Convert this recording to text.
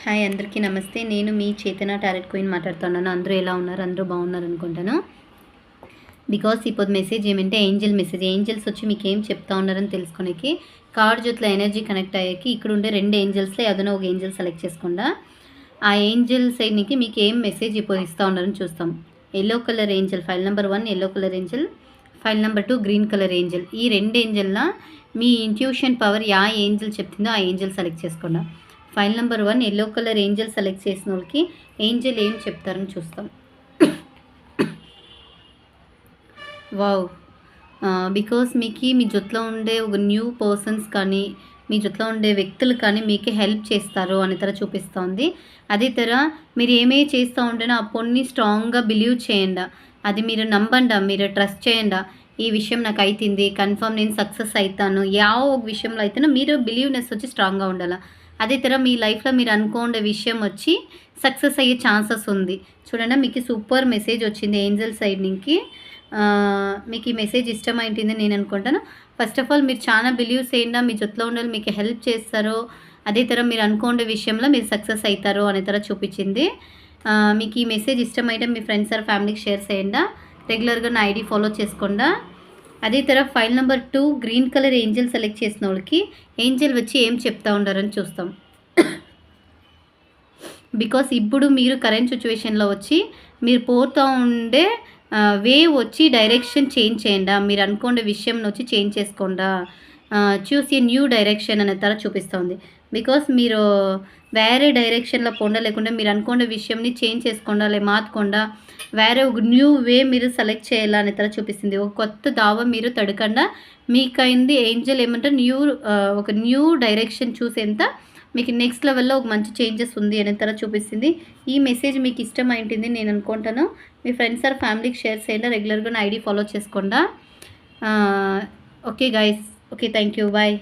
Hi అందరికీ నమస్తే. నేను మీ చేతన టారెట్ క్వీన్ మాట్లాడుతున్నాను. అందరూ ఎలా ఉన్నారు? అందరూ బాగున్నారు అనుకుంటాను. బికాస్ ఇప్పుడు మెసేజ్ ఏమంటే ఏంజల్ మెసేజ్. ఏంజల్స్ వచ్చి మీకు ఏం చెప్తా ఉన్నారని తెలుసుకోనికి కార్డ్ జొత్తులో ఎనర్జీ కనెక్ట్ అయ్యాకి ఇక్కడ ఉండే 2 ఏంజల్స్లో ఏదైనా ఒక ఏంజల్ సెలెక్ట్ చేసుకుండా ఆ ఏంజల్ సైడ్కి మీకు ఏం మెసేజ్ ఇప్పుడు ఇస్తూ ఉన్నారని చూస్తాం. Yellow colour Angel file number 1 yellow colour Angel, file number 2 green colour Angel. ఈ 2 ఏంజల్లా మీ ఇంట్యూషన్ పవర్ యా ఏంజల్ చెప్తుందో ఆ ఏంజల్ సెలెక్ట్ చేసుకోండి. File number 1 yellow colour Angel select చేసిన వాళ్ళకి ఏంజల్ ఏం చెప్తారని చూస్తాం. వావ్, బికాస్ మీకు మీ జొత్తులో ఉండే ఒక న్యూ పర్సన్స్ కానీ మీ జొత్తులో ఉండే వ్యక్తులు కానీ మీకు హెల్ప్ చేస్తారు అనే తర చూపిస్తుంది. అదే తర మీరు ఏమే చేస్తూ ఉంటేనో ఆ పొన్ని స్ట్రాంగ్గా బిలీవ్ చేయండి. అది మీరు నమ్మండి, మీరు ట్రస్ట్ చేయండి. ఈ విషయం నాకు అవుతుంది, కన్ఫర్మ్ నేను సక్సెస్ అవుతాను. ఒక విషయంలో అయితేనో మీరు బిలీవ్నెస్ వచ్చి స్ట్రాంగ్గా ఉండాలి. అదే తర మీ లైఫ్లో మీరు అనుకోండే విషయం వచ్చి సక్సెస్ అయ్యే ఛాన్సెస్ ఉంది. చూడండి, మీకు సూపర్ మెసేజ్ వచ్చింది ఏంజల్ సైడ్ నుంచి. మీకు ఈ మెసేజ్ ఇష్టమైంటుంది నేను అనుకుంటాను. ఫస్ట్ ఆఫ్ ఆల్ మీరు చాలా బిలీవ్ చేయండి, మీ జొత్తులో ఉండాలి మీకు హెల్ప్ చేస్తారు. అదే తర మీరు అనుకోండే విషయంలో మీరు సక్సెస్ అవుతారు అనే తర చూపించింది. మీకు ఈ మెసేజ్ ఇష్టమైతే మీ ఫ్రెండ్స్ ఆర్ ఫ్యామిలీకి షేర్ చేయండి. రెగ్యులర్గా నా ఐడి ఫాలో చేసుకోండి. అదే తర file number 2 green colour Angel select చేసిన వాళ్ళకి ఏంజల్ వచ్చి ఏం చెప్తా ఉండారని చూస్తాం. బికాస్ ఇప్పుడు మీరు కరెంట్ సిచ్యువేషన్లో వచ్చి మీరు పోతూ ఉండే వే వచ్చి డైరెక్షన్ చేంజ్ చేయండి. మీరు అనుకునే విషయం వచ్చి చేంజ్ చేసుకోండి. చూస్ ఏ న్యూ డైరెక్షన్ అనే తర చూపిస్తుంది. బికాస్ మీరు వేరే డైరెక్షన్లో పోండా, లేకుండా మీరు అనుకునే విషయంని చేంజ్ చేసుకోండా, లే మార్చుకోండా, వేరే ఒక న్యూ వే మీరు సెలెక్ట్ చేయాలనే తర చూపిస్తుంది. ఒక కొత్త దావ మీరు తడకుండా మీకైంది ఏంజల్ ఏమంటే ఒక న్యూ డైరెక్షన్ చూసేంత మీకు నెక్స్ట్ లెవెల్లో ఒక మంచి చేంజెస్ ఉంది అనే తర చూపిస్తుంది. ఈ మెసేజ్ మీకు ఇష్టమైంటుంది నేను అనుకుంటాను. మీ ఫ్రెండ్స్ ఆర్ ఫ్యామిలీకి షేర్ చేయండి. రెగ్యులర్గా నా ఐడి ఫాలో చేసుకోండి. Okay guys, okay, thank you, bye.